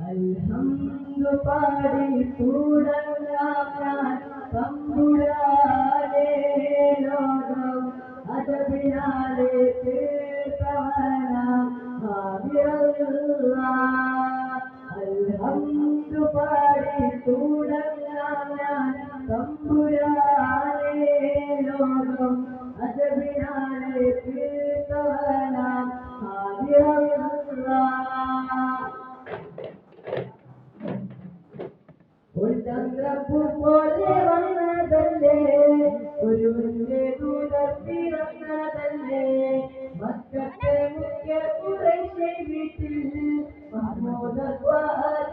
അൽഹംദു പാടി തുടങ്ങാൻ തമ്പുരാനേ ലോകം അദബിനാലെ തീർത്തവനാം അൽഹംദു പാടി തുടങ്ങാൻ തമ്പുരാനേ ലോകം അദബിനാലെ തീർത്തവനാം ഒരു ചന്ദ്രപ്പൂ പോലെ വന്നതല്ലേ ഒരു ദൂരത്തിറങ്ങതല്ലേ മക്കത്തെ മുഖ്യ കുറേശ്ശി വീട്ടിൽ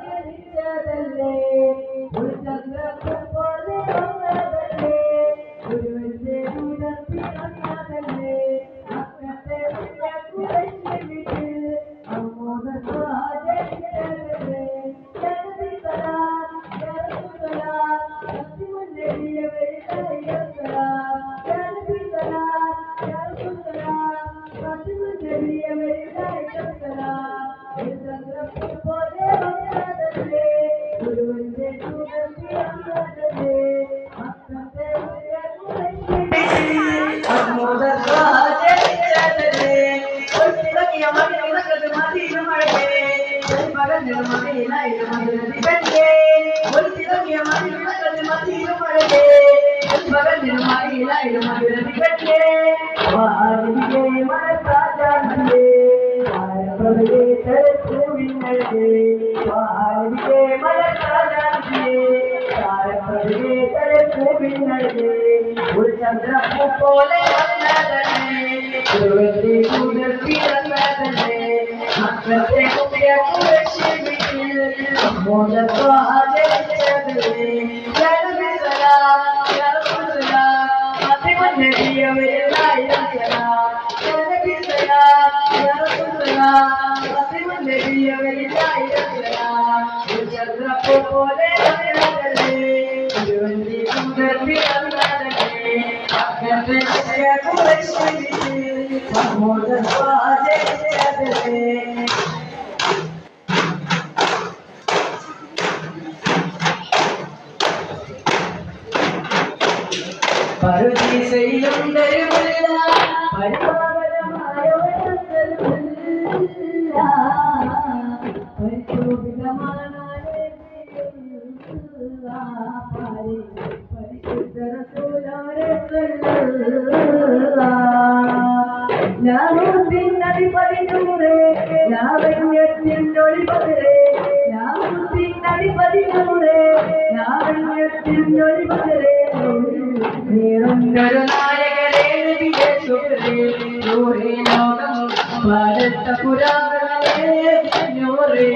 ജനിച്ചതല്ലേ ഒരു ചന്ദ്രപ്പൂ പോലെ വന്നതല്ലേ ഒരു ദൂരത്തിറങ്ങതല്ലേ മക്കത്തെ മുഖ്യ കുറേശ്ശി വീട്ടിൽ ജനിച്ചതല്ലേ ഒരു ചന്ദ്രപ്പൂ പോലെ മക്കളെ കുട്ടിയെ കുറച്ച് വീട്ടിൽ ചന്ദ്രപ്പൂ പോലെ പരുദീസയിലും തരുമില്ല പരിപാലനമായ ിപതിനൂറ് ലാവണ്യത്തിനൊളിപകരെ ലാവണ്യത്തിനടിപതിനൂറ് ലാവണ്യത്തിനൊളിപകരെ നീറുന്നൊരു നായകരെ നൂറേ ലോകം ഭാരത പുരാണേ നൂറേ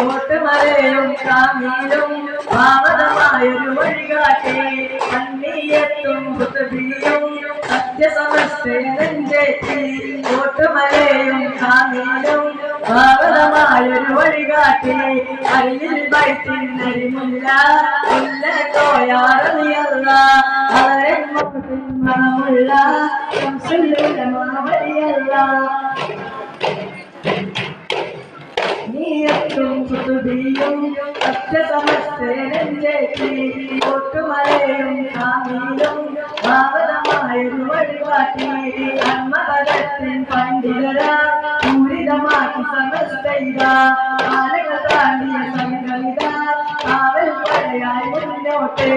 ഓട്ടുമലയും കാമിലും പാവനമായൊരു വഴികാട്ടി അന്നീയത്തും കുത്തുബിയും സത്യസമസ്തേനഞ്ചേറ്റി ഓട്ടുമലയും കാമിലും പാവനമായൊരു വഴികാട്ടി അരിയിൽ വയറ്റിനരിമില്ല ഇല്ല കോയാറിയല്ല അവരെ മണമുള്ള വലിയല്ല നീയത്തും കുതുബിയും സത്യസമസ്തേനഞ്ചേക്ക് ഒട്ടുമലയും കാമീലും ഭാവനമായൊരു വഴികാട്ടി അന്മപദത്തിൻ പണ്ഡിതരാ പൂരിതമാക്കി സമസ്തൈത കാലങ്ങൾ താണ്ടിയ സംഗമിത കാവൽ പടയായി മുന്നോട്ട്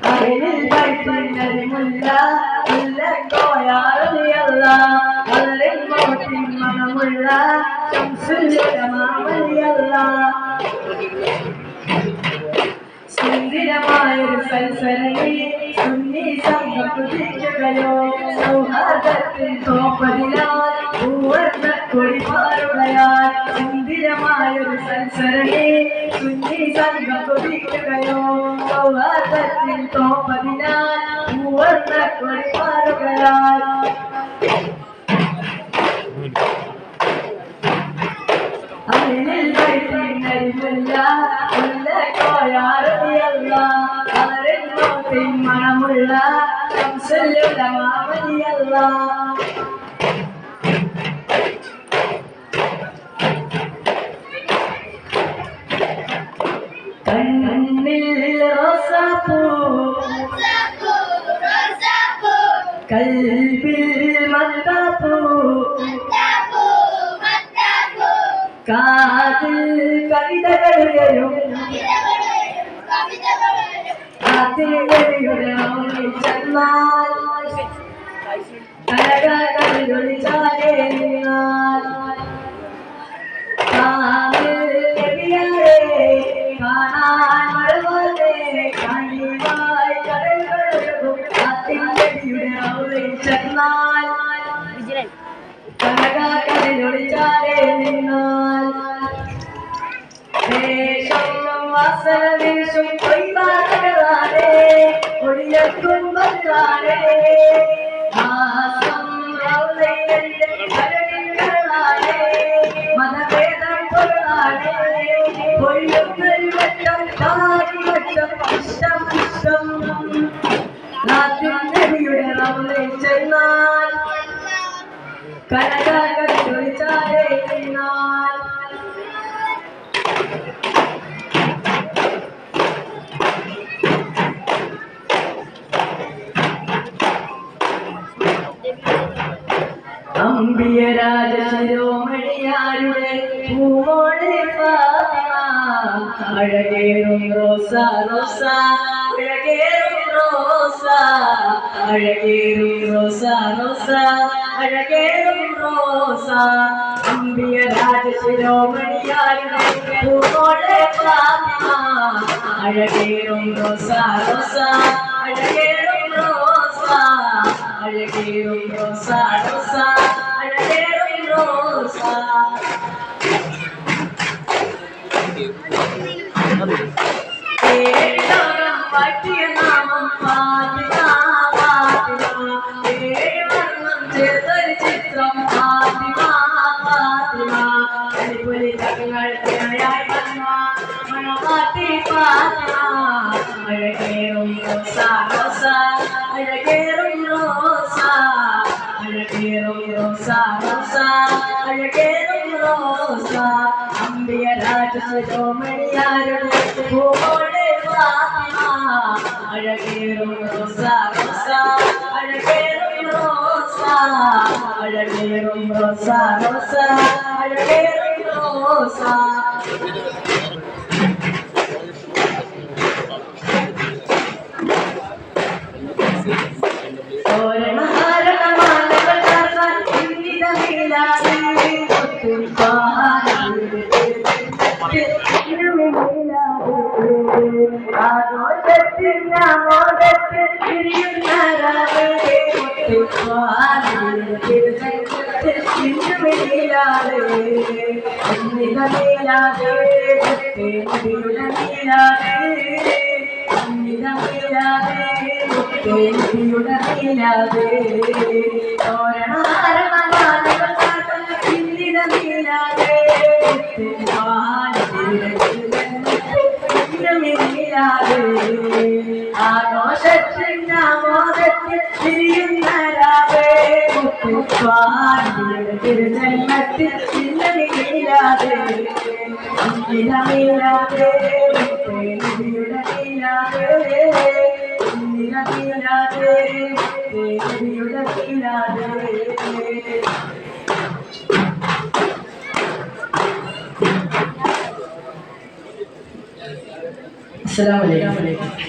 അകലിൽ വൈപ്പിന്നരിമുല്ല കോയാറിയല്ല അല്ലിൽ മോട്ടിൻ മണമുള്ള സംസുല്യമാവലിയല്ല സുന്ദരമായൊരു സൽസരണി സുന്നി സംഘം പുതിക്കുകയോ സൗഹാർദ്ദത്തിൽ തോപ്പതിനാൽ പൂവർണ്ണ കൊടിമാറുകയാൽ സുന്ദരമായൊരു സൽസരണി സുന്നി സംഘം പുതിക്കുകയോ സൗഹാർദ്ദത്തിൽ തോപ്പതിനാൽ പൂവർണ്ണ കൊടിമാറുകയാൽ അകലിൽ വൈപ്പിന്നരിമുല്ല കോയാറിയല്ല അലറിൽ മോട്ടിൻ മണമുള്ള സംസുല്യമാവലിയല്ല കണ്ണിൽ റോസാപ്പൂ കൽബിൽ മത്താപ്പൂ കാതിൽ കവിതകളുടെയും അതിരുടെ ചെന്നാൽ കലകളിലൊളി ചാരേനാൽ കാണാൻ മഴവാതെ കണിവായി കടലുകളൊഴുകും അതിരുടെ അവളിൽ ചെന്നാൽ കലകളിലൊളി ചാരേ നിന്നാൽ ദേശം വാസനദേശം കൊയ്വാനകളാണേ ഒളിയക്കും വന്നാണേ ആസം റൗലയുടെ കരണികളാണേ മതഭേദം കൊള്ളാണേ ഒഴിയുന്നൊരു വട്ടം വട്ടം ഇഷ്ടം ഇഷ്ടം രാജ്യയുടെ റൗലയിൽ ചെന്നാൽ കലകളിലൊളി ചാരേ നിന്നാൽ അമ്പിയ രാജശിരോമണിയാരുടെ പൂമോളെ ഫാത്തിമ അഴകേറും റോസ റോസ അഴകേറും റോസ അഴകേറും റോസ റോസ അഴകേറും റോസ അമ്പിയ രാജശിരോമണിയാരുടെ പൂമോളെ ഫാത്തിമ അഴകേറും റോസ റോസ അഴകേറും റോസ അഴകേറും റോസ റോസ അഴകേറും റോസ ഏഴോളം പറ്റിയ നാമം ഫാത്തിമ ഫാത്തിമ ഏഴവർണ്ണം ചേർത്തൊരു ചിത്രം ഫാത്തിമ ഫാത്തിമ അടിപൊളി തങ്ങൾ തിണയായി വന്ന മണവാട്ടി ഫാത്തിമ അഴകേറും റോസ റോസ അഴകേറും റോസ അഴകേറും റോസ റോസ അഴകേറും റോസ അമ്പിയ രാജശിരോമണിയാരുടെ പൂമോളെ ഫാത്തിമ അഴകേറും റോസ റോസ അഴകേറും റോസ അഴകേറും റോസ റോസ അഴകേറും റോസ ആഘോഷ സ്വാമിയുടെ തിരുജന്മത്തിൽ ഇന്നലെ മീലാതെ നബിയുടെ മീലാതെ നബിയുടെ മീലാതെ. അസ്സലാമു അലൈക്കും.